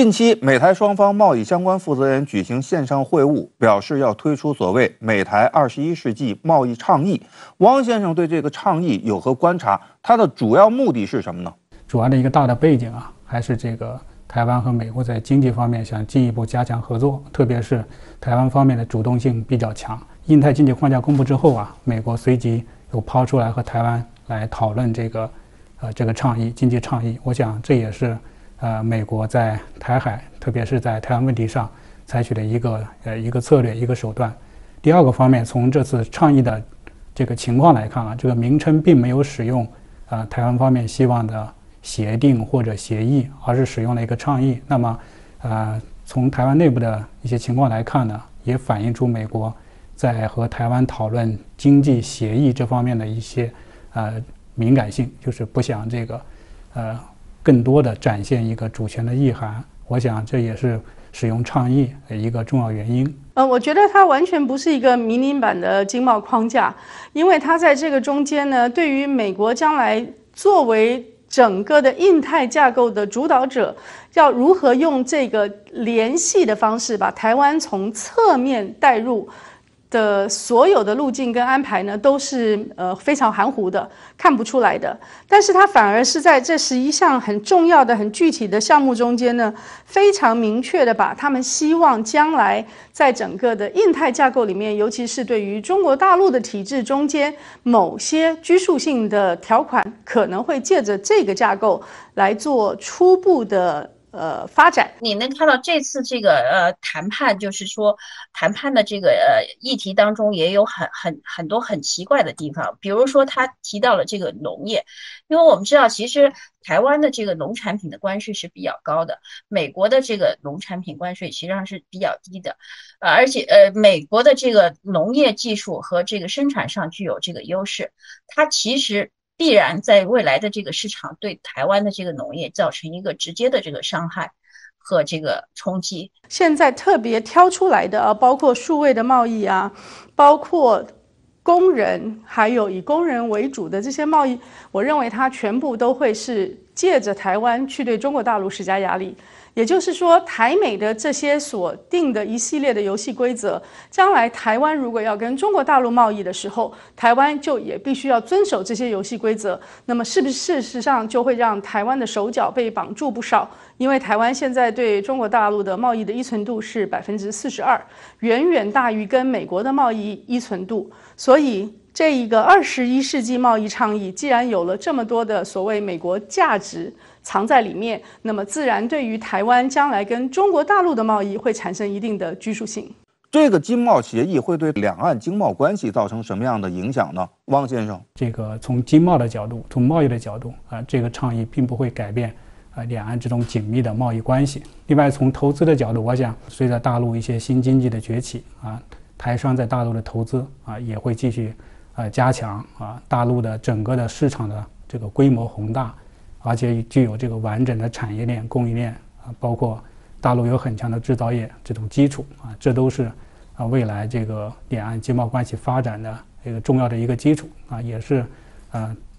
近期，美台双方贸易相关负责人举行线上会晤，表示要推出所谓美台21世纪贸易倡议。汪先生对这个倡议有何观察？它的主要目的是什么呢？主要的一个大的背景还是这个台湾和美国在经济方面想进一步加强合作，特别是台湾方面的主动性比较强。印太经济框架公布之后美国随即又抛出来和台湾来讨论这个倡议，经济倡议。我想这也是美国在台海，特别是在台湾问题上采取的一个策略，一个手段。第二个方面，从这次倡议的这个情况来看这个名称并没有使用台湾方面希望的协定或者协议，而是使用了一个倡议。那么从台湾内部的一些情况来看呢，也反映出美国在和台湾讨论经济协议这方面的一些敏感性，就是不想这个更多的展现一个主权的意涵。我想这也是使用倡议的一个重要原因。我觉得它完全不是一个迷你版的经贸框架，因为它在这个中间呢，对于美国将来作为整个的印太架构的主导者，要如何用这个联系的方式把台湾从侧面带入的所有的路径跟安排呢，都是非常含糊的，看不出来的。但是它反而是在这11项很重要的、很具体的项目中间呢，非常明确的把他们希望将来在整个的印太架构里面，尤其是对于中国大陆的体制中间某些拘束性的条款，可能会借着这个架构来做初步的发展。你能看到这次这个谈判，就是说谈判的这个议题当中也有很多很奇怪的地方，比如说他提到了这个农业，因为我们知道其实台湾的这个农产品的关税是比较高的，美国的这个农产品关税实际上是比较低的，而且美国的这个农业技术和这个生产上具有这个优势，它其实必然在未来的这个市场对台湾的这个农业造成一个直接的这个伤害和这个冲击。现在特别挑出来的包括数位的贸易包括工人，还有以工人为主的这些贸易，我认为它全部都会是借着台湾去对中国大陆施加压力。也就是说，台美的这些所定的一系列的游戏规则，将来台湾如果要跟中国大陆贸易的时候，台湾就也必须要遵守这些游戏规则。那么是不是事实上就会让台湾的手脚被绑住不少？因为台湾现在对中国大陆的贸易的依存度是42%，远远大于跟美国的贸易依存度。所以这一个21世纪贸易倡议，既然有了这么多的所谓美国价值藏在里面，那么自然对于台湾将来跟中国大陆的贸易会产生一定的拘束性。这个经贸协议会对两岸经贸关系造成什么样的影响呢？汪先生，这个从经贸的角度，从贸易的角度这个倡议并不会改变两岸这种紧密的贸易关系。另外，从投资的角度，我想随着大陆一些新经济的崛起台商在大陆的投资也会继续加强大陆的整个的市场的这个规模宏大，而且具有这个完整的产业链、供应链包括大陆有很强的制造业这种基础这都是未来这个两岸经贸关系发展的一个重要的一个基础也是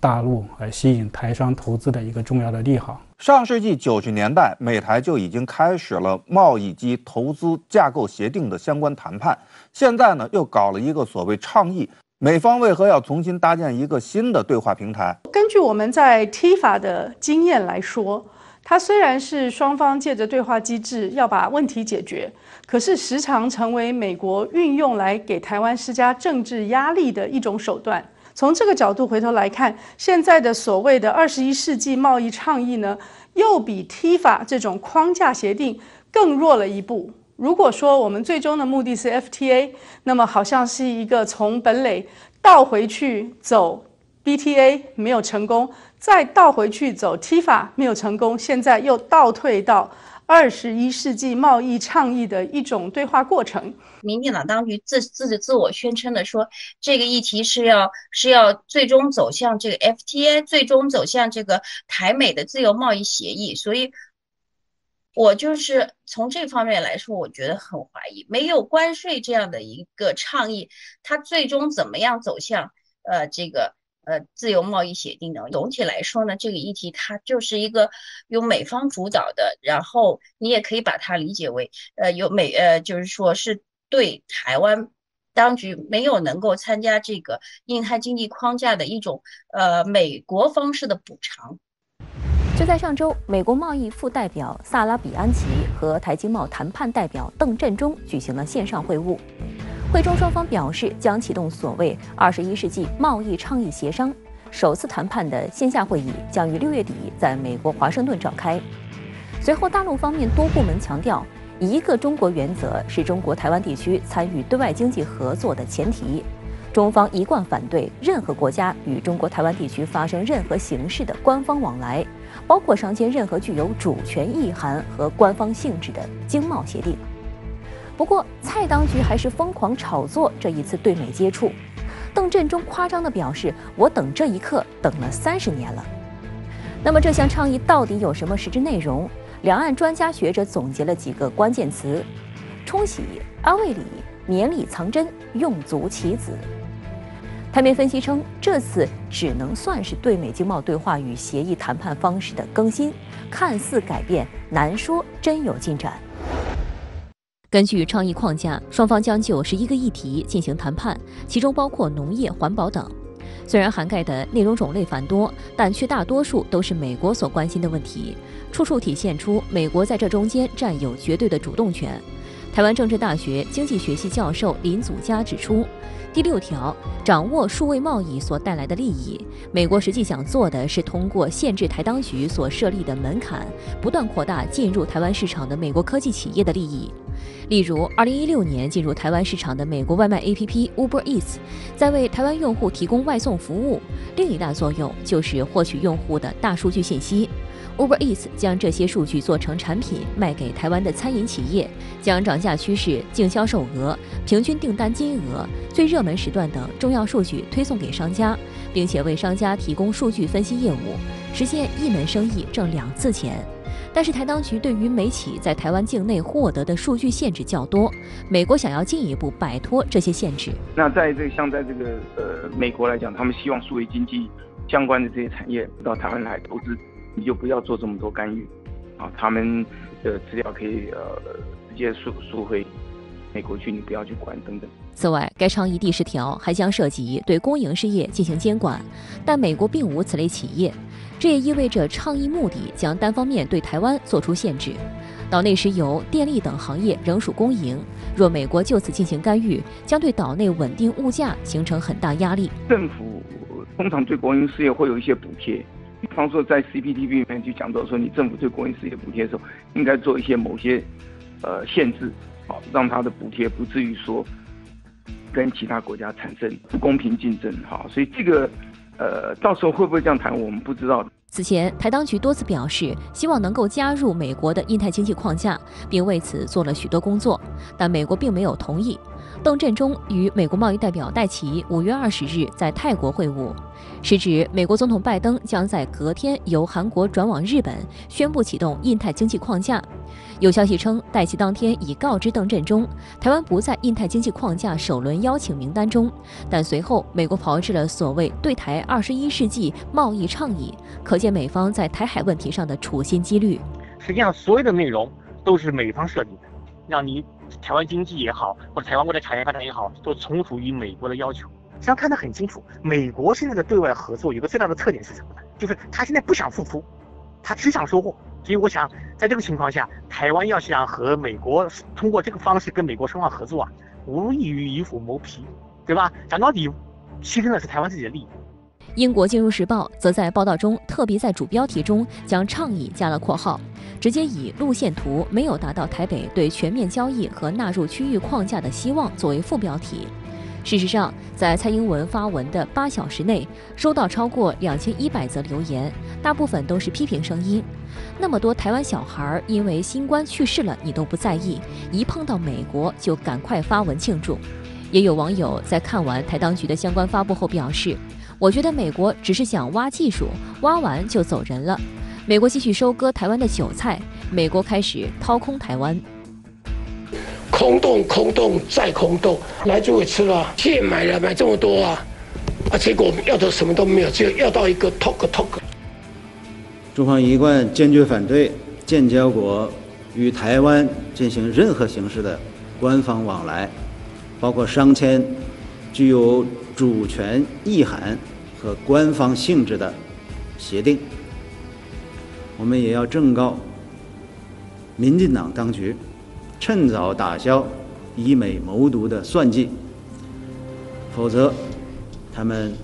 大陆吸引台商投资的一个重要的利好。上世纪90年代，美台就已经开始了贸易及投资架构协定的相关谈判，现在呢又搞了一个所谓倡议，美方为何要重新搭建一个新的对话平台？根据我们在 TIFA 的经验来说，它虽然是双方借着对话机制要把问题解决，可是时常成为美国运用来给台湾施加政治压力的一种手段。从这个角度回头来看，现在的所谓的21世纪贸易倡议呢，又比 TIFA 这种框架协定更弱了一步。如果说我们最终的目的是 FTA， 那么好像是一个从本垒倒回去走 BTA 没有成功，再倒回去走 TIFA 没有成功，现在又倒退到21世纪贸易倡议的一种对话过程。民进党当局自我宣称的说，这个议题是要最终走向这个 FTA， 最终走向这个台美的自由贸易协议，所以我就是从这方面来说，我觉得很怀疑，没有关税这样的一个倡议，它最终怎么样走向这个自由贸易协定呢，总体来说呢，这个议题它就是一个由美方主导的，然后你也可以把它理解为就是说是对台湾当局没有能够参加这个印太经济框架的一种美国方式的补偿。就在上周，美国贸易副代表萨拉比安奇和台经贸谈判代表邓振中举行了线上会晤。会中双方表示将启动所谓21世纪贸易倡议协商，首次谈判的线下会议将于6月底在美国华盛顿召开。随后，大陆方面多部门强调，一个中国原则是中国台湾地区参与对外经济合作的前提。中方一贯反对任何国家与中国台湾地区发生任何形式的官方往来，包括商签任何具有主权意涵和官方性质的经贸协定。不过，蔡当局还是疯狂炒作这一次对美接触。邓振中夸张地表示：“我等这一刻等了30年了。”那么这项倡议到底有什么实质内容？两岸专家学者总结了几个关键词：冲洗、安慰礼、绵里藏针、用足其子。台媒分析称，这次只能算是对美经贸对话与协议谈判方式的更新，看似改变，难说真有进展。根据倡议框架，双方将就11个议题进行谈判，其中包括农业、环保等。虽然涵盖的内容种类繁多，但却大多数都是美国所关心的问题，处处体现出美国在这中间占有绝对的主动权。台湾政治大学经济学系教授林祖嘉指出，第6条，掌握数位贸易所带来的利益，美国实际想做的是通过限制台当局所设立的门槛，不断扩大进入台湾市场的美国科技企业的利益。例如2016年进入台湾市场的美国外卖 APP Uber Eats， 在为台湾用户提供外送服务，另一大作用就是获取用户的大数据信息。Uber Eats 将这些数据做成产品卖给台湾的餐饮企业，将涨价趋势、净销售额、平均订单金额、最热门时段等重要数据推送给商家，并且为商家提供数据分析业务，实现一门生意挣2次钱。但是台当局对于美企在台湾境内获得的数据限制较多，美国想要进一步摆脱这些限制。那在这个美国来讲，他们希望数位经济相关的这些产业到台湾来投资，你就不要做这么多干预啊，他们的资料可以直接输回美国去，你不要去管等等。此外，该倡议第10条还将涉及对公营事业进行监管，但美国并无此类企业。这也意味着倡议目的将单方面对台湾做出限制。岛内石油、电力等行业仍属公营，若美国就此进行干预，将对岛内稳定物价形成很大压力。政府通常对国营事业会有一些补贴，比方说在 CPTPP 里面就讲到说，你政府对国营事业补贴的时候，应该做一些某些限制，好让它的补贴不至于说跟其他国家产生不公平竞争，好，所以这个到时候会不会这样谈，我们不知道。此前，台当局多次表示希望能够加入美国的印太经济框架，并为此做了许多工作，但美国并没有同意。邓振中与美国贸易代表戴琪5月20日在泰国会晤，时指美国总统拜登将在隔天由韩国转往日本，宣布启动印太经济框架。有消息称，戴琪当天已告知邓振中，台湾不在印太经济框架首轮邀请名单中，但随后美国炮制了所谓对台21世纪贸易倡议，可见美方在台海问题上的处心积虑。实际上，所有的内容都是美方设定的，让你台湾经济也好，或者台湾未来产业发展也好，都从属于美国的要求。实际上看得很清楚，美国现在的对外合作有个最大的特点是什么呢？就是他现在不想付出，他只想收获。所以我想，在这个情况下，台湾要想和美国通过这个方式跟美国深化合作啊，无异于以虎谋皮，对吧？讲到底，牺牲的是台湾自己的利益。英国《金融时报》则在报道中特别在主标题中将倡议加了括号，直接以路线图没有达到台北对全面交易和纳入区域框架的希望作为副标题。事实上，在蔡英文发文的8小时内，收到超过2100则留言，大部分都是批评声音。那么多台湾小孩因为新冠去世了，你都不在意，一碰到美国就赶快发文庆祝。也有网友在看完台当局的相关发布后表示，我觉得美国只是想挖技术，挖完就走人了。美国继续收割台湾的韭菜，美国开始掏空台湾。空洞再空洞，来就会吃了，现买了买这么多啊，结果我们要的什么都没有，只有要到一个 talk。中方一贯坚决反对建交国与台湾进行任何形式的官方往来，包括商签具有主权意涵和官方性质的协定。我们也要正告民进党当局，趁早打消以美谋独的算计，否则他们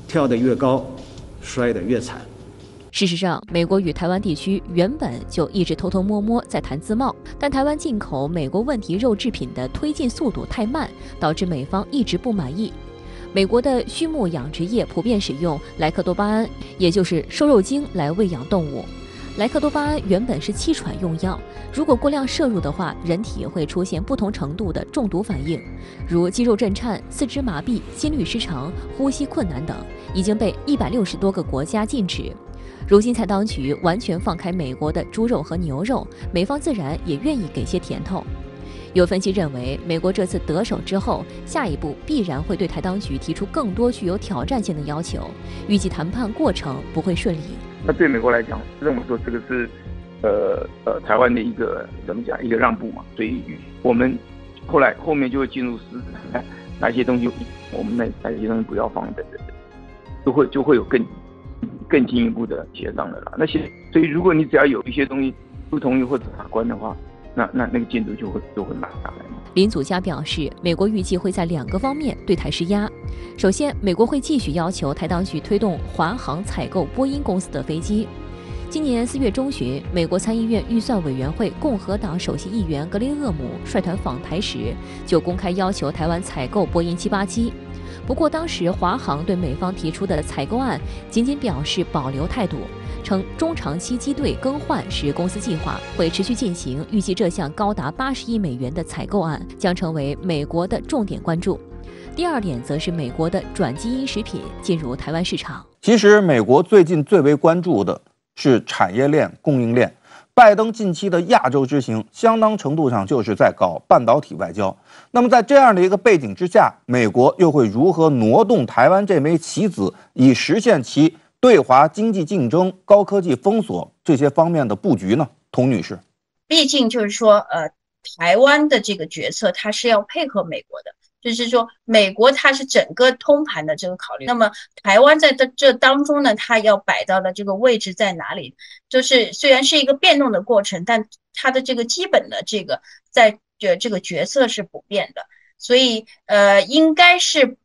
跳得越高，摔得越惨。事实上，美国与台湾地区原本就一直偷偷摸摸在谈自贸，但台湾进口美国问题肉制品的推进速度太慢，导致美方一直不满意。美国的畜牧养殖业普遍使用莱克多巴胺，也就是瘦肉精来喂养动物。莱克多巴胺原本是气喘用药，如果过量摄入的话，人体会出现不同程度的中毒反应，如肌肉震颤、四肢麻痹、心律失常、呼吸困难等，已经被160多个国家禁止。如今才当局完全放开美国的猪肉和牛肉，美方自然也愿意给些甜头。有分析认为，美国这次得手之后，下一步必然会对台当局提出更多具有挑战性的要求，预计谈判过程不会顺利。那对美国来讲，认为说这个是台湾的一个怎么讲一个让步嘛，所以我们后面就会进入哪些东西我们哪些东西不要放等等，就会有更进一步的协商的啦。所以如果你只要有一些东西不同意或者卡关的话，那个进度就会慢下来。林祖嘉表示，美国预计会在2个方面对台施压。首先，美国会继续要求台当局推动华航采购波音公司的飞机。今年4月中旬，美国参议院预算委员会共和党首席议员格林厄姆率团访台时，就公开要求台湾采购波音787。不过，当时华航对美方提出的采购案仅仅表示保留态度，称中长期机队更换是公司计划，会持续进行。预计这项高达80亿美元的采购案将成为美国的重点关注。第二点则是美国的转基因食品进入台湾市场。其实，美国最近最为关注的是产业链、供应链。拜登近期的亚洲之行，相当程度上就是在搞半导体外交。那么，在这样的一个背景之下，美国又会如何挪动台湾这枚棋子，以实现其对华经济竞争、高科技封锁这些方面的布局呢？童女士，毕竟就是说，台湾的这个决策它是要配合美国的。就是说，美国它是整个通盘的这个考虑，那么台湾在这当中呢，它要摆到的这个位置在哪里？就是虽然是一个变动的过程，但它的这个基本的这个在这个角色是不变的，所以应该是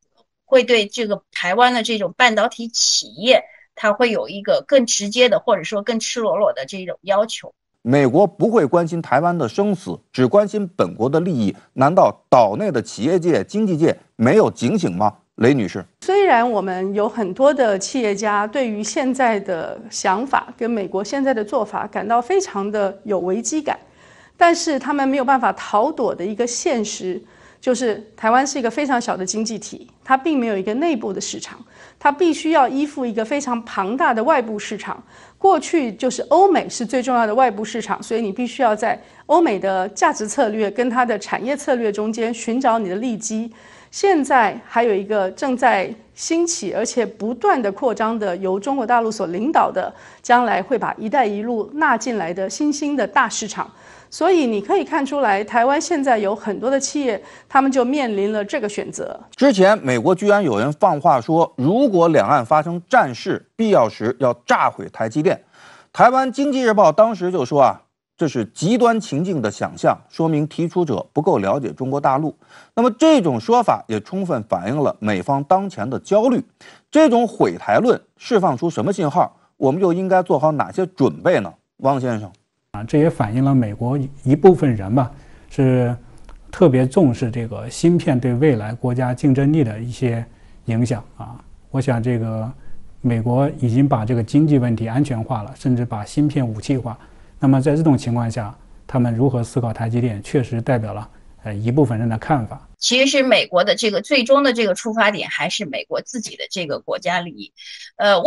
会对这个台湾的这种半导体企业，它会有一个更直接的或者说更赤裸裸的这种要求。美国不会关心台湾的生死，只关心本国的利益，难道岛内的企业界、经济界没有警醒吗？雷女士，虽然我们有很多的企业家对于现在的想法跟美国现在的做法感到非常的有危机感，但是他们没有办法逃躲的一个现实，就是台湾是一个非常小的经济体，它并没有一个内部的市场，它必须要依附一个非常庞大的外部市场。过去就是欧美是最重要的外部市场，所以你必须要在欧美的价值策略跟它的产业策略中间寻找你的利基。现在还有一个正在兴起而且不断的扩张的，由中国大陆所领导的，将来会把“一带一路”纳进来的新兴的大市场。所以你可以看出来，台湾现在有很多的企业，他们就面临了这个选择。之前美国居然有人放话说，如果两岸发生战事，必要时要炸毁台积电。台湾经济日报当时就说这是极端情境的想象，说明提出者不够了解中国大陆。那么这种说法也充分反映了美方当前的焦虑。这种毁台论释放出什么信号？我们又应该做好哪些准备呢？汪先生。这也反映了美国一部分人吧，是特别重视这个芯片对未来国家竞争力的一些影响我想这个美国已经把这个经济问题安全化了，甚至把芯片武器化。那么在这种情况下，他们如何思考台积电，确实代表了一部分人的看法。其实美国的这个最终的这个出发点还是美国自己的这个国家利益。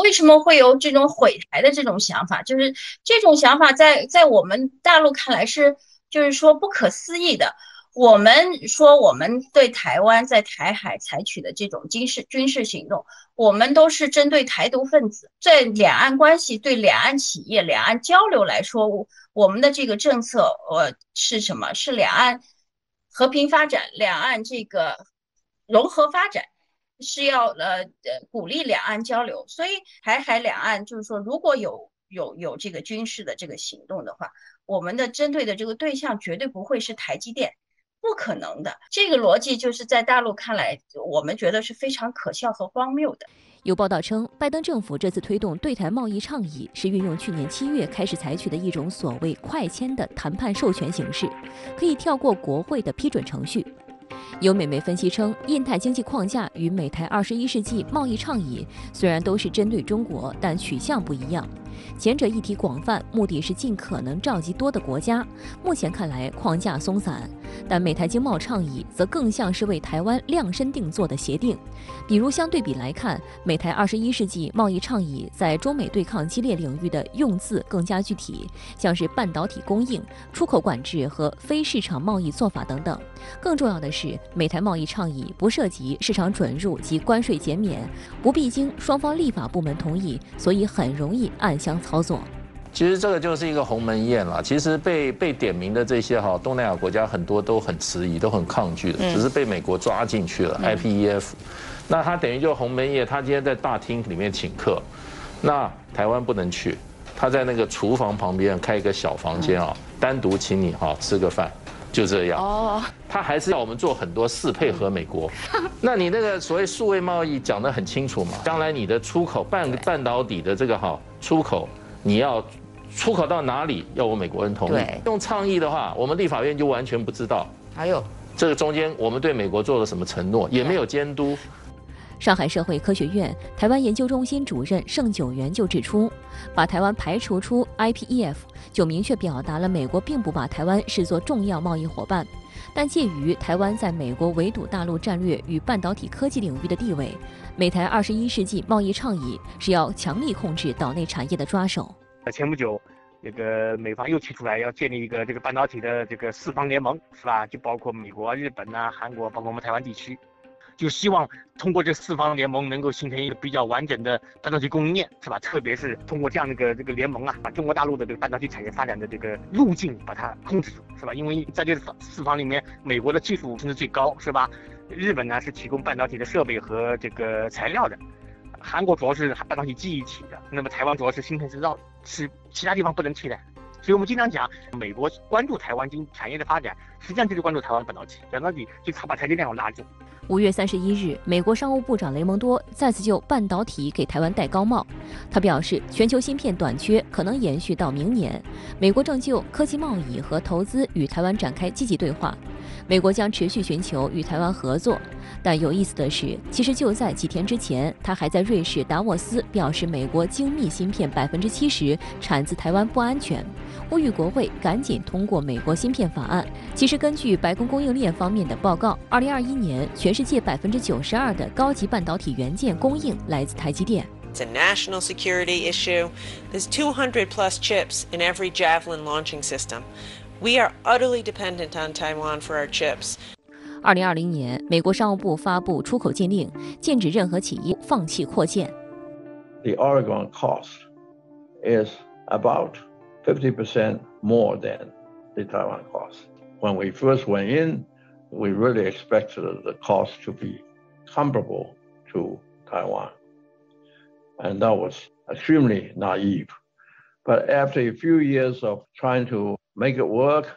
为什么会有这种毁台的这种想法？就是这种想法在我们大陆看来是就是说不可思议的。我们说我们对台湾在台海采取的这种军事行动，我们都是针对台独分子。在两岸关系、对两岸企业、两岸交流来说，我们的这个政策是什么？是两岸和平发展，两岸这个融合发展，是要鼓励两岸交流。所以台海两岸就是说，如果有这个军事的这个行动的话，我们的针对的这个对象绝对不会是台积电。不可能的，这个逻辑就是在大陆看来，我们觉得是非常可笑和荒谬的。有报道称，拜登政府这次推动对台贸易倡议，是运用去年7月开始采取的一种所谓快签的谈判授权形式，可以跳过国会的批准程序。有美媒分析称，印太经济框架与美台21世纪贸易倡议虽然都是针对中国，但取向不一样。前者议题广泛，目的是尽可能召集多的国家，目前看来框架松散，但美台经贸倡议则更像是为台湾量身定做的协定。比如相对比来看，美台21世纪贸易倡议在中美对抗激烈领域的用字更加具体，像是半导体供应、出口管制和非市场贸易做法等等。更重要的是，美台贸易倡议不涉及市场准入及关税减免，不必经双方立法部门同意，所以很容易暗箱操作。其实这个就是一个鸿门宴啦。其实被点名的这些东南亚国家很多都很迟疑，都很抗拒的，只是被美国抓进去了。IPEF， 那他等于就鸿门宴，他今天在大厅里面请客，那台湾不能去，他在那个厨房旁边开一个小房间单独请你吃个饭。就这样他还是要我们做很多事配合美国。那你那个所谓数位贸易讲得很清楚嘛，将来你的出口半导体的这个出口，你要出口到哪里要我美国人同意。用倡议的话，我们立法院就完全不知道。还有这个中间我们对美国做了什么承诺，也没有监督。上海社会科学院台湾研究中心主任盛九元就指出，把台湾排除出 IPEF 就明确表达了美国并不把台湾视作重要贸易伙伴，但介于台湾在美国围堵大陆战略与半导体科技领域的地位，美台21世纪贸易倡议是要强力控制岛内产业的抓手。前不久这个美方又提出来要建立一个这个半导体的这个4方联盟，是吧？就包括美国、日本韩国，包括我们台湾地区。就希望通过这4方联盟能够形成一个比较完整的半导体供应链，是吧？特别是通过这样的这个联盟把中国大陆的这个半导体产业发展的这个路径把它控制住，是吧？因为在这4方里面，美国的技术甚至最高，是吧？日本呢是提供半导体的设备和这个材料的，韩国主要是半导体记忆体的，那么台湾主要是芯片制造，是其他地方不能替代。所以我们经常讲，美国关注台湾产业的发展，实际上就是关注台湾半导体，就他把台积电要拉住。5月31日，美国商务部长雷蒙多再次就半导体给台湾戴高帽。他表示，全球芯片短缺可能延续到明年，美国正就科技贸易和投资与台湾展开积极对话，美国将持续寻求与台湾合作。但有意思的是，其实就在几天之前，他还在瑞士达沃斯表示，美国精密芯片70%产自台湾不安全，呼吁国会赶紧通过美国芯片法案。其实根据白宫供应链方面的报告，2021年全世界92%的高级半导体元件供应来自台积电。It's a national security issue. There's 200 plus chips in every Javelin launching system. We are utterly dependent on Taiwan for our chips. 2020年，美国商务部发布出口禁令，禁止任何企业放弃扩建。The Oregon cost is about 50% more than the Taiwan cost. When we first went in, we really expected the cost to be comparable to Taiwan. And that was extremely naive. But after a few years of trying to make it work,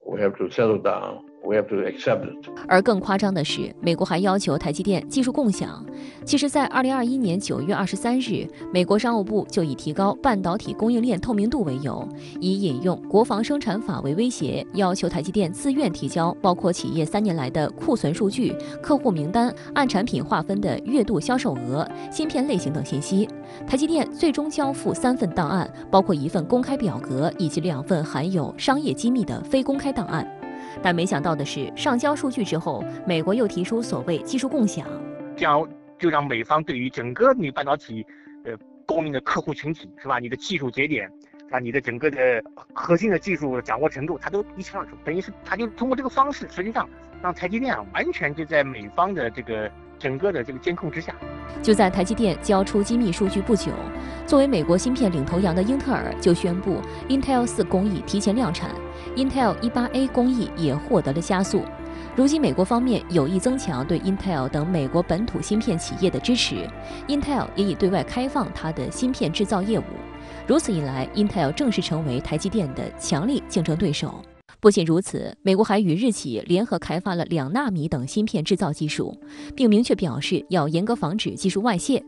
we have to settle down. We have to accept it. 而更夸张的是，美国还要求台积电技术共享。其实，在2021年9月23日，美国商务部就以提高半导体供应链透明度为由，以引用国防生产法为威胁，要求台积电自愿提交包括企业3年来的库存数据、客户名单、按产品划分的月度销售额、芯片类型等信息。台积电最终交付3份档案，包括1份公开表格以及2份含有商业机密的非公开档案。但没想到的是，上交数据之后，美国又提出所谓技术共享，这样就让美方对于整个你半导体供应的客户群体，是吧？你的技术节点啊，你的整个的核心的技术掌握程度，它都一清二楚。等于是它就通过这个方式，实际上让台积电完全就在美方的这个整个的这个监控之下。就在台积电交出机密数据不久，作为美国芯片领头羊的英特尔就宣布 Intel 4工艺提前量产 ，Intel 18A 工艺也获得了加速。如今，美国方面有意增强对 Intel 等美国本土芯片企业的支持 ，Intel 也已对外开放它的芯片制造业务。如此一来 ，Intel 正式成为台积电的强力竞争对手。不仅如此，美国还与日企联合开发了2纳米等芯片制造技术，并明确表示要严格防止技术外泄。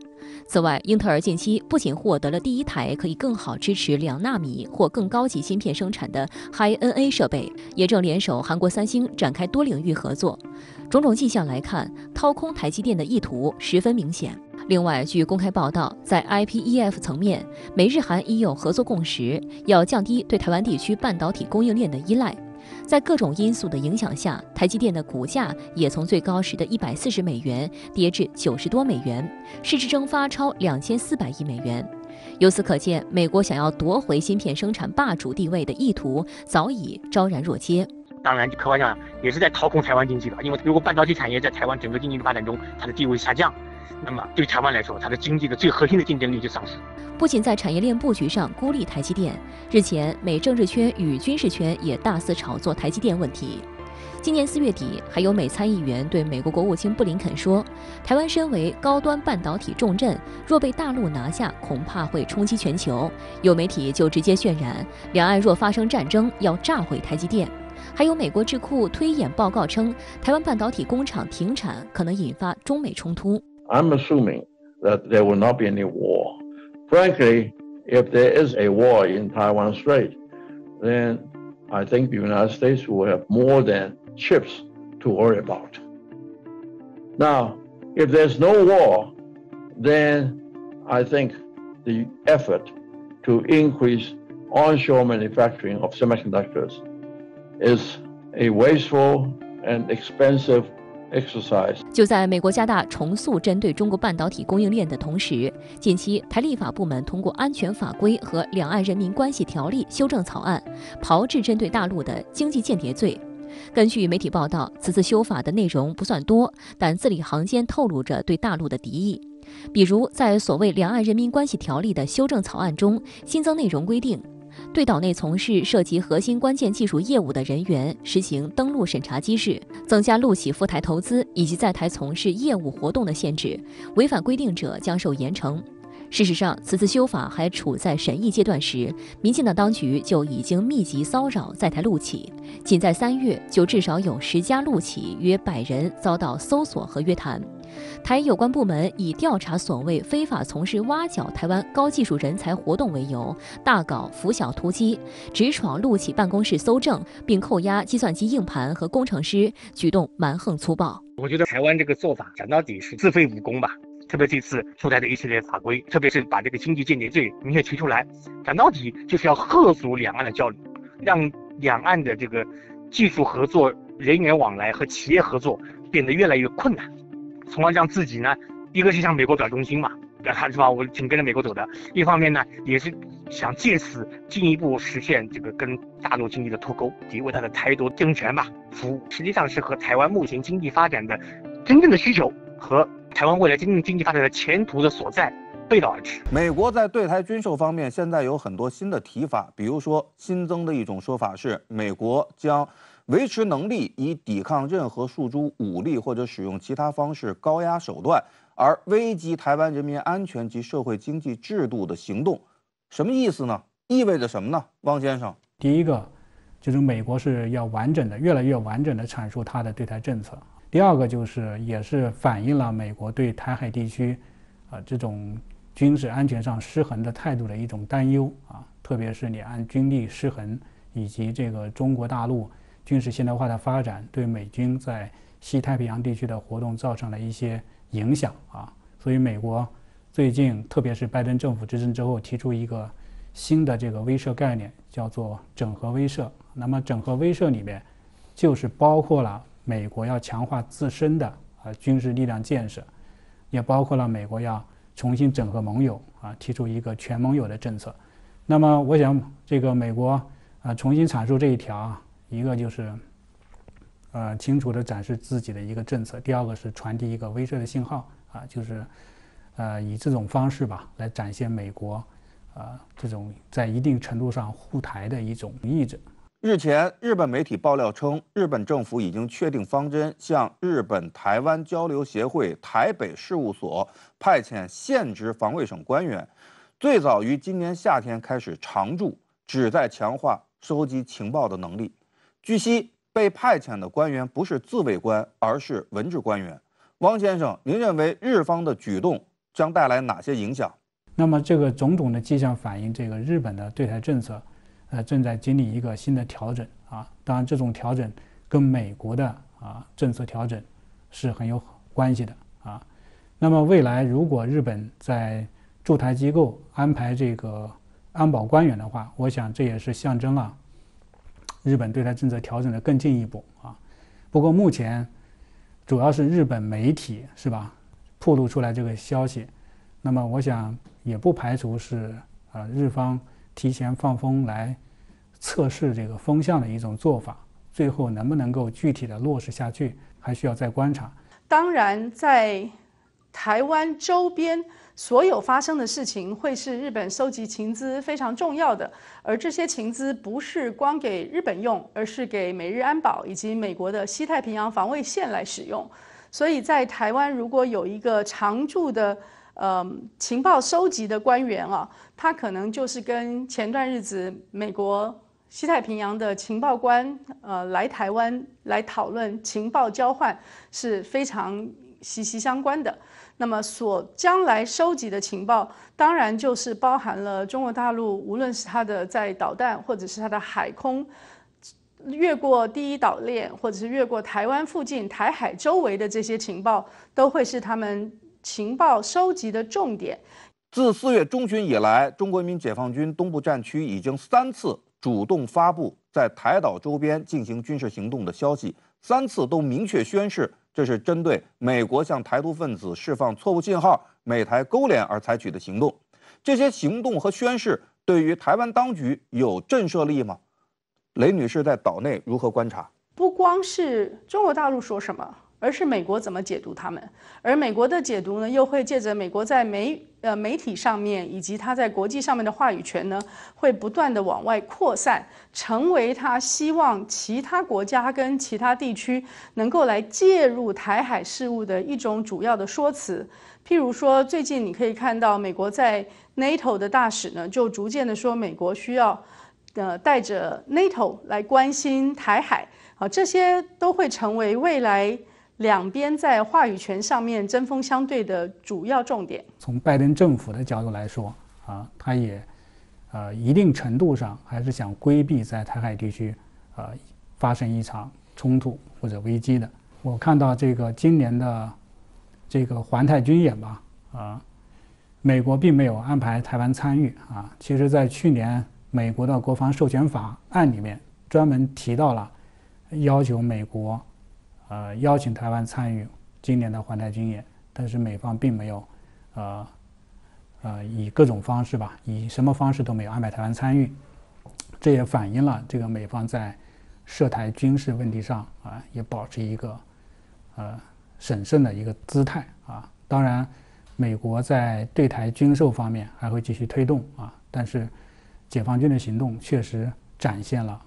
此外，英特尔近期不仅获得了第一台可以更好支持2纳米或更高级芯片生产的 High-NA 设备，也正联手韩国三星展开多领域合作。种种迹象来看，掏空台积电的意图十分明显。另外，据公开报道，在 IPEF 层面，美日韩已有合作共识，要降低对台湾地区半导体供应链的依赖。在各种因素的影响下，台积电的股价也从最高时的140美元跌至90多美元，市值蒸发超2400亿美元。由此可见，美国想要夺回芯片生产霸主地位的意图早已昭然若揭。当然，客观上也是在掏空台湾经济吧，因为如果半导体产业在台湾整个经济的发展中，它的地位下降，那么对台湾来说，它的经济的最核心的竞争力就丧失。不仅在产业链布局上孤立台积电，日前美政治圈与军事圈也大肆炒作台积电问题。今年4月底，还有美参议员对美国国务卿布林肯说，台湾身为高端半导体重镇，若被大陆拿下，恐怕会冲击全球。有媒体就直接渲染，两岸若发生战争，要炸毁台积电。还有美国智库推演报告称，台湾半导体工厂停产可能引发中美冲突。I'm assuming that there will not be any war. Frankly, if there is a war in Taiwan Strait, then I think the United States will have more than chips to worry about. Now, if there's no war, then I think the effort to increase onshore manufacturing of semiconductors is a wasteful and expensive exercise. 就在美国加大重塑针对中国半导体供应链的同时，近期台立法部门通过安全法规和两岸人民关系条例修正草案，炮制针对大陆的经济间谍罪。根据媒体报道，此次修法的内容不算多，但字里行间透露着对大陆的敌意。比如，在所谓两岸人民关系条例的修正草案中，新增内容规定，对岛内从事涉及核心关键技术业务的人员实行登陆审查机制，增加陆企赴台投资以及在台从事业务活动的限制，违反规定者将受严惩。事实上，此次修法还处在审议阶段时，民进党当局就已经密集骚扰在台陆企，仅在3月就至少有10家陆企约100人遭到搜索和约谈。台有关部门以调查所谓非法从事挖角台湾高技术人才活动为由，大搞拂晓突击，直闯陆企办公室搜证，并扣押计算机硬盘和工程师，举动蛮横粗暴。我觉得台湾这个做法讲到底是自废武功吧。特别这次出台的一系列法规，特别是把这个经济间谍罪明确提出来，讲到底就是要遏阻两岸的交流，让两岸的这个技术合作、人员往来和企业合作变得越来越困难，从而让自己呢，一个是向美国表忠心嘛，表态是吧，我挺跟着美国走的；一方面呢，也是想借此进一步实现这个跟大陆经济的脱钩，为他的台独政权吧服务。实际上是和台湾目前经济发展的真正的需求和台湾未来真正经济发展的前途的所在背道而驰。美国在对台军售方面现在有很多新的提法，比如说新增的一种说法是，美国将维持能力以抵抗任何诉诸武力或者使用其他方式高压手段而危及台湾人民安全及社会经济制度的行动。什么意思呢？意味着什么呢？汪先生，第一个就是美国是要完整的、越来越完整的阐述它的对台政策。第二个就是也是反映了美国对台海地区这种军事安全上失衡的态度的一种担忧特别是两岸军力失衡以及这个中国大陆军事现代化的发展对美军在西太平洋地区的活动造成了一些影响所以美国最近特别是拜登政府执政之后提出一个新的这个威慑概念，叫做整合威慑。那么整合威慑里面就是包括了美国要强化自身的军事力量建设，也包括了美国要重新整合盟友提出一个全盟友的政策。那么我想这个美国重新阐述这一条啊，一个就是清楚地展示自己的一个政策，第二个是传递一个威慑的信号啊，就是以这种方式吧来展现美国这种在一定程度上护台的一种意志。日前，日本媒体爆料称，日本政府已经确定方针，向日本台湾交流协会台北事务所派遣现职防卫省官员，最早于今年夏天开始常驻，旨在强化收集情报的能力。据悉，被派遣的官员不是自卫官，而是文职官员。汪先生，您认为日方的举动将带来哪些影响？那么，这个种种的迹象反映，这个日本的对台政策，正在经历一个新的调整啊。当然，这种调整跟美国的政策调整是很有关系的啊。那么，未来如果日本在驻台机构安排这个安保官员的话，我想这也是象征了日本对台政策调整的更进一步啊。不过目前主要是日本媒体是吧曝露出来这个消息，那么我想也不排除是日方提前放风来测试这个风向的一种做法，最后能不能够具体的落实下去，还需要再观察。当然，在台湾周边所有发生的事情会是日本收集情资非常重要的，而这些情资不是光给日本用，而是给美日安保以及美国的西太平洋防卫线来使用。所以在台湾如果有一个常驻的情报收集的官员啊，他可能就是跟前段日子美国西太平洋的情报官来台湾来讨论情报交换是非常息息相关的。那么所将来收集的情报，当然就是包含了中国大陆无论是它的在导弹或者是它的海空越过第一岛链，或者是越过台湾附近台海周围的这些情报，都会是他们情报收集的重点。自4月中旬以来，中国人民解放军东部战区已经3次主动发布在台岛周边进行军事行动的消息，3次都明确宣示这是针对美国向台独分子释放错误信号、美台勾连而采取的行动。这些行动和宣示对于台湾当局有震慑力吗？雷女士在岛内如何观察？不光是中国大陆说什么，而是美国怎么解读他们，而美国的解读呢，又会借着美国在媒体上面以及他在国际上面的话语权呢，会不断的往外扩散，成为他希望其他国家跟其他地区能够来介入台海事务的一种主要的说辞。譬如说，最近你可以看到美国在 NATO 的大使呢，就逐渐的说美国需要带着 NATO 来关心台海，这些都会成为未来两边在话语权上面针锋相对的主要重点。从拜登政府的角度来说他也一定程度上还是想规避在台海地区发生一场冲突或者危机的。我看到这个今年的这个环台军演吧美国并没有安排台湾参与其实在去年美国的国防授权法案里面专门提到了要求美国邀请台湾参与今年的环台军演，但是美方并没有以各种方式吧，以什么方式都没有安排台湾参与。这也反映了这个美方在涉台军事问题上也保持一个审慎的一个姿态当然美国在对台军售方面还会继续推动但是解放军的行动确实展现了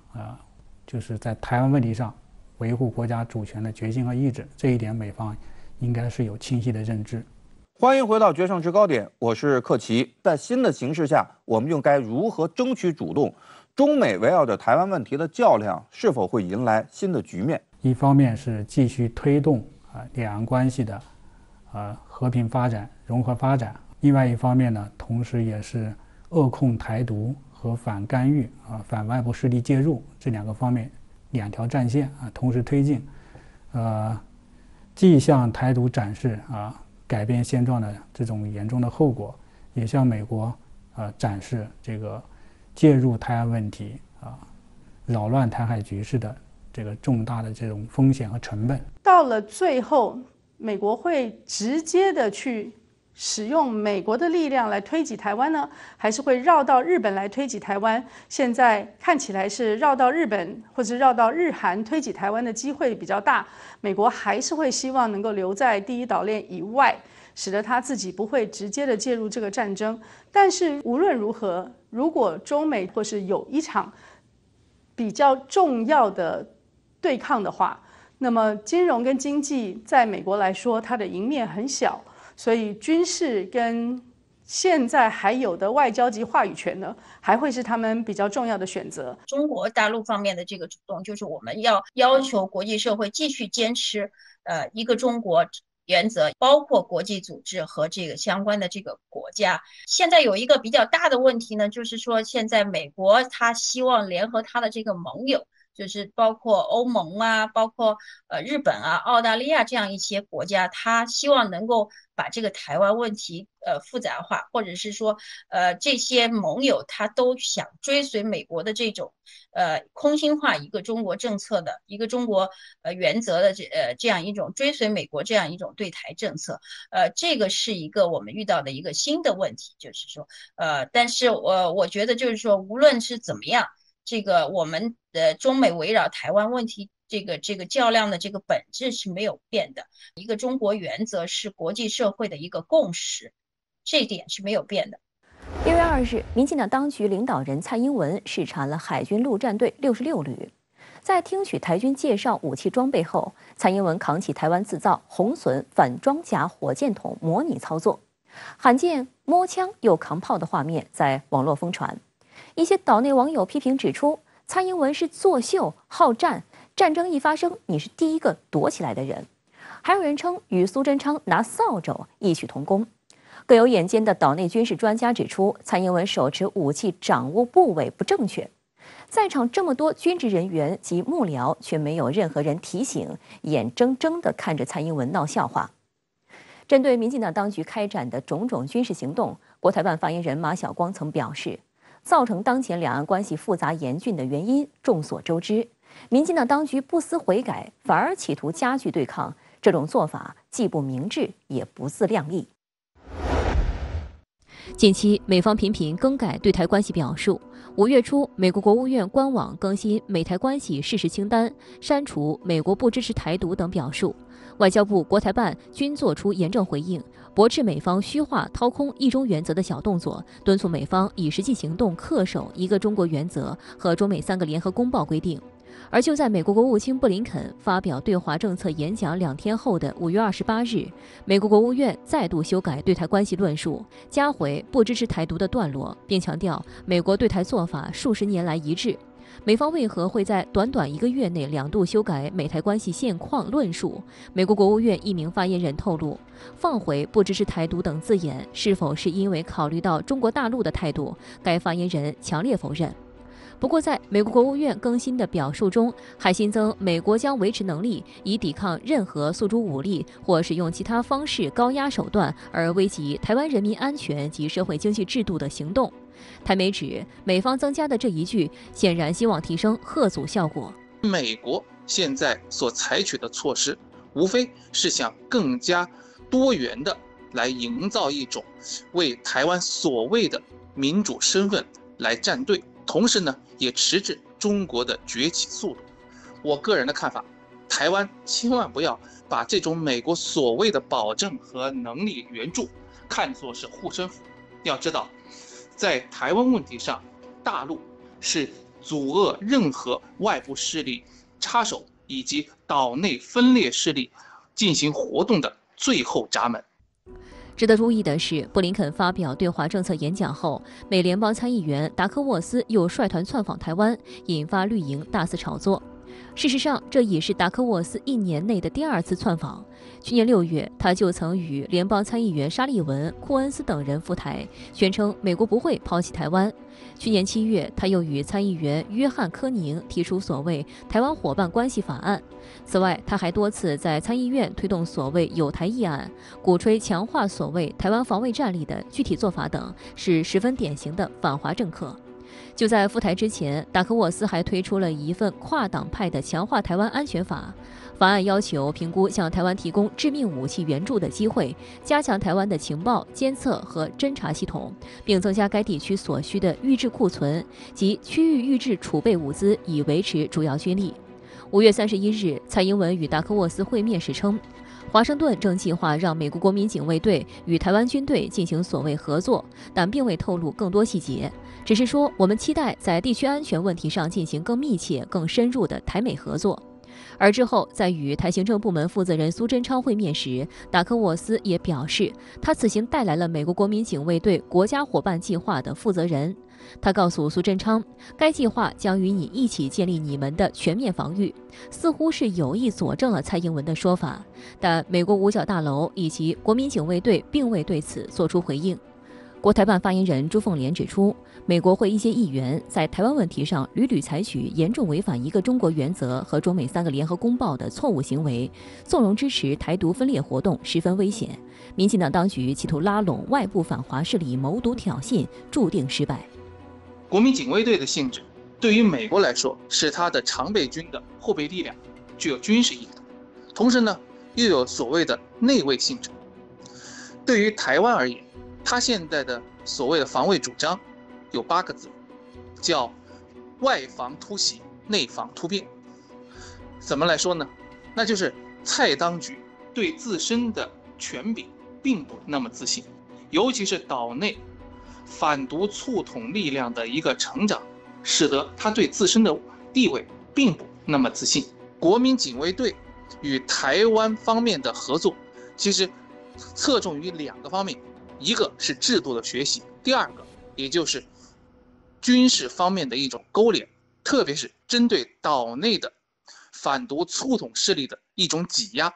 就是在台湾问题上维护国家主权的决心和意志，这一点美方应该是有清晰的认知。欢迎回到决胜制高点，我是克奇。在新的形势下，我们又该如何争取主动？中美围绕着台湾问题的较量是否会迎来新的局面？一方面是继续推动两岸关系的和平发展、融合发展；另外一方面呢，同时也是扼控台独和反干预反外部势力介入这两个方面两条战线同时推进，既向台独展示改变现状的这种严重的后果，也向美国展示这个介入台湾问题扰乱台海局势的这个重大的这种风险和成本。到了最后，美国会直接的去使用美国的力量来推挤台湾呢，还是会绕到日本来推挤台湾？现在看起来是绕到日本或者绕到日韩推挤台湾的机会比较大。美国还是会希望能够留在第一岛链以外，使得他自己不会直接的介入这个战争。但是无论如何，如果中美或是有一场比较重要的对抗的话，那么金融跟经济在美国来说，它的赢面很小。所以军事跟现在还有的外交及话语权呢，还会是他们比较重要的选择。中国大陆方面的这个主动，就是我们要求国际社会继续坚持一个中国原则，包括国际组织和这个相关的这个国家。现在有一个比较大的问题呢，就是说现在美国他希望联合他的这个盟友，就是包括欧盟啊，包括日本啊、澳大利亚这样一些国家，他希望能够把这个台湾问题复杂化，或者是说这些盟友他都想追随美国的这种空心化一个中国政策的一个中国原则的这样一种追随美国这样一种对台政策。这个是一个我们遇到的一个新的问题，就是说但是我觉得就是说无论是怎么样，这个我们的中美围绕台湾问题这个较量的这个本质是没有变的，一个中国原则是国际社会的一个共识，这一点是没有变的。6月2日，民进党当局领导人蔡英文视察了海军陆战队66旅，在听取台军介绍武器装备后，蔡英文扛起台湾自造红隼反装甲火箭筒模拟操作，罕见摸枪又扛炮的画面在网络疯传。一些岛内网友批评指出，蔡英文是作秀好战，战争一发生，你是第一个躲起来的人。还有人称与苏贞昌拿扫帚异曲同工。更有眼尖的岛内军事专家指出，蔡英文手持武器掌握部位不正确。在场这么多军职人员及幕僚，却没有任何人提醒，眼睁睁地看着蔡英文闹笑话。针对民进党当局开展的种种军事行动，国台办发言人马晓光曾表示，造成当前两岸关系复杂严峻的原因众所周知，民进党当局不思悔改，反而企图加剧对抗，这种做法既不明智，也不自量力。近期，美方频频更改对台关系表述。5月初，美国国务院官网更新美台关系事实清单，删除美国不支持台独等表述。外交部、国台办均作出严正回应，驳斥美方虚化掏空一中原则的小动作，敦促美方以实际行动恪守一个中国原则和中美3个联合公报规定。而就在美国国务卿布林肯发表对华政策演讲2天后的5月28日，美国国务院再度修改对台关系论述，加回不支持台独的段落，并强调美国对台做法数十年来一致。美方为何会在短短1个月内2度修改美台关系现况论述？美国国务院一名发言人透露，放回不支持台独等字眼，是否是因为考虑到中国大陆的态度？该发言人强烈否认。不过，在美国国务院更新的表述中，还新增美国将维持能力，以抵抗任何诉诸武力或使用其他方式高压手段而危及台湾人民安全及社会经济制度的行动。台媒指，美方增加的这一句，显然希望提升嚇阻效果。美国现在所采取的措施，无非是想更加多元的来营造一种为台湾所谓的民主身份来站队。同时呢，也迟滞中国的崛起速度。我个人的看法，台湾千万不要把这种美国所谓的保证和能力援助看作是护身符。要知道，在台湾问题上，大陆是阻遏任何外部势力插手以及岛内分裂势力进行活动的最后闸门。值得注意的是，布林肯发表对华政策演讲后，美联邦参议员达科沃斯又率团窜访台湾，引发绿营大肆炒作。事实上，这已是达科沃斯1年内的第2次窜访。去年6月，他就曾与联邦参议员沙利文、库恩斯等人赴台，宣称美国不会抛弃台湾。去年7月，他又与参议员约翰·科宁提出所谓台湾伙伴关系法案。此外，他还多次在参议院推动所谓有台议案，鼓吹强化所谓台湾防卫战力的具体做法等，是十分典型的反华政客。就在赴台之前，达克沃斯还推出了一份跨党派的强化台湾安全法。法案要求评估向台湾提供致命武器援助的机会，加强台湾的情报、监测和侦察系统，并增加该地区所需的预制库存及区域预制储备物资，以维持主要军力。5月31日，蔡英文与达克沃斯会面时称，华盛顿正计划让美国国民警卫队与台湾军队进行所谓合作，但并未透露更多细节，只是说我们期待在地区安全问题上进行更密切、更深入的台美合作。而之后，在与台行政部门负责人苏贞昌会面时，达克沃斯也表示，他此行带来了美国国民警卫队国家伙伴计划的负责人。他告诉苏贞昌，该计划将与你一起建立你们的全面防御，似乎是有意佐证了蔡英文的说法。但美国五角大楼以及国民警卫队并未对此作出回应。国台办发言人朱凤莲指出，美国会一些议员在台湾问题上屡屡采取严重违反一个中国原则和中美3个联合公报的错误行为，纵容支持台独分裂活动，十分危险。民进党当局企图拉拢外部反华势力，谋独挑衅，注定失败。国民警卫队的性质，对于美国来说是它的常备军的后备力量，具有军事意义的，同时呢，又有所谓的内卫性质。对于台湾而言，他现在的所谓的防卫主张有8个字，叫外防突袭，内防突变。怎么来说呢？那就是蔡当局对自身的权柄并不那么自信，尤其是岛内反独促统力量的一个成长，使得他对自身的地位并不那么自信。国民警卫队与台湾方面的合作，其实侧重于2个方面，一个是制度的学习，第二个也就是军事方面的一种勾连，特别是针对岛内的反独促统势力的一种挤压。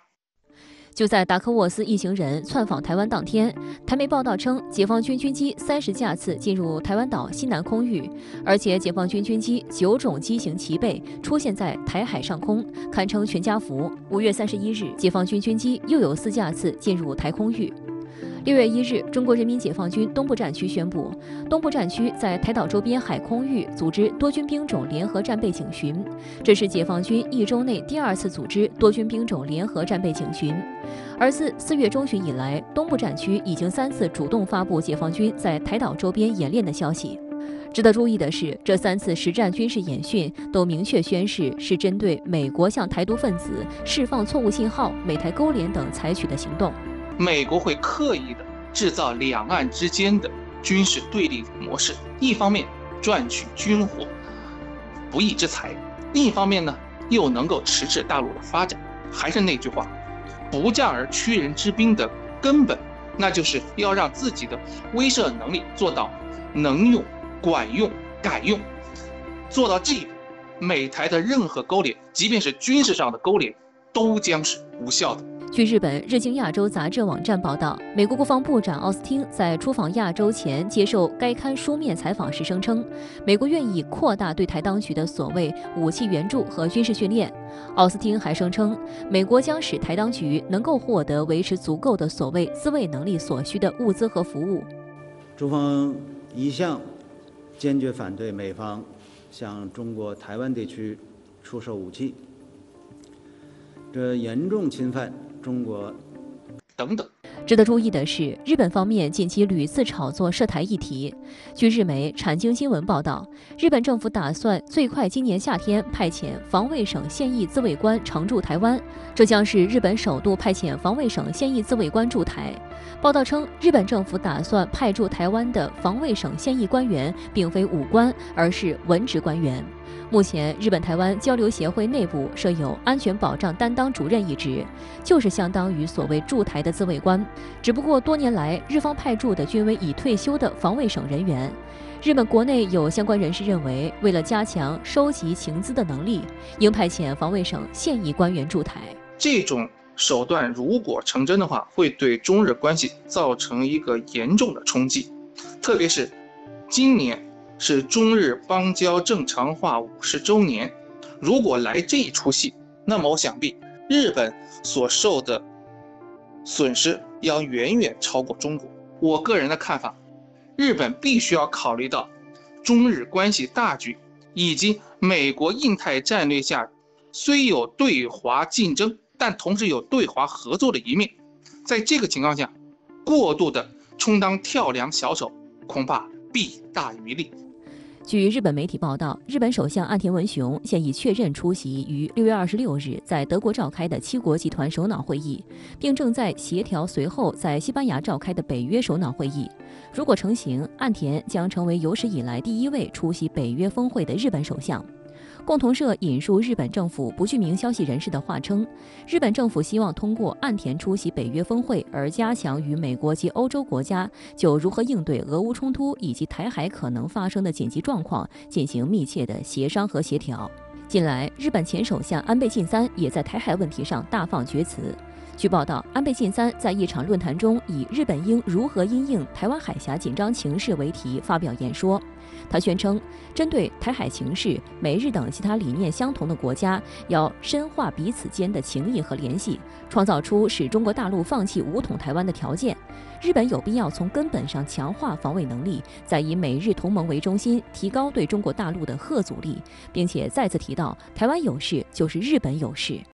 就在达克沃斯一行人窜访台湾当天，台媒报道称，解放军军机30架次进入台湾岛西南空域，而且解放军军机9种机型齐备出现在台海上空，堪称全家福。5月31日，解放军军机又有4架次进入台空域。6月1日，中国人民解放军东部战区宣布，东部战区在台岛周边海空域组织多军兵种联合战备警巡，这是解放军1周内第2次组织多军兵种联合战备警巡。而自4月中旬以来，东部战区已经3次主动发布解放军在台岛周边演练的消息。值得注意的是，这3次实战军事演训都明确宣示是针对美国向台独分子释放错误信号、美台勾连等采取的行动。美国会刻意的制造两岸之间的军事对立模式，一方面赚取军火不义之财，另一方面呢又能够迟滞大陆的发展。还是那句话，不战而屈人之兵的根本，那就是要让自己的威慑能力做到能用、管用、敢用。做到这一步，美台的任何勾连，即便是军事上的勾连，都将是无效的。据日本日经亚洲杂志网站报道，美国国防部长奥斯汀在出访亚洲前接受该刊书面采访时声称，美国愿意扩大对台当局的所谓武器援助和军事训练。奥斯汀还声称，美国将使台当局能够获得维持足够的所谓自卫能力所需的物资和服务。中方一向坚决反对美方向中国台湾地区出售武器，这严重侵犯中国等等。值得注意的是，日本方面近期屡次炒作涉台议题。据日媒产经新闻报道，日本政府打算最快今年夏天派遣防卫省现役自卫官常驻台湾，这将是日本首度派遣防卫省现役自卫官驻台。报道称，日本政府打算派驻台湾的防卫省现役官员并非武官，而是文职官员。目前，日本台湾交流协会内部设有安全保障担当主任一职，就是相当于所谓驻台的自卫官。只不过多年来，日方派驻的均为已退休的防卫省人员。日本国内有相关人士认为，为了加强收集情资的能力，应派遣防卫省现役官员驻台。这种手段如果成真的话，会对中日关系造成一个严重的冲击。特别是今年是中日邦交正常化50周年，如果来这一出戏，那么我想必日本所受的损失要远远超过中国。我个人的看法，日本必须要考虑到中日关系大局，以及美国印太战略下虽有对华竞争，但同时有对华合作的一面。在这个情况下，过度的充当跳梁小丑，恐怕弊大于利。据日本媒体报道，日本首相岸田文雄现已确认出席于6月26日在德国召开的7国集团首脑会议，并正在协调随后在西班牙召开的北约首脑会议。如果成行，岸田将成为有史以来第1位出席北约峰会的日本首相。共同社引述日本政府不具名消息人士的话称，日本政府希望通过岸田出席北约峰会而加强与美国及欧洲国家就如何应对俄乌冲突以及台海可能发生的紧急状况进行密切的协商和协调。近来，日本前首相安倍晋三也在台海问题上大放厥词。据报道，安倍晋三在一场论坛中以日本应如何因应台湾海峡紧张情势为题发表演说。他宣称，针对台海情势，美日等其他理念相同的国家要深化彼此间的情谊和联系，创造出使中国大陆放弃武统台湾的条件。日本有必要从根本上强化防卫能力，再以美日同盟为中心，提高对中国大陆的嚇阻力，并且再次提到台湾有事就是日本有事。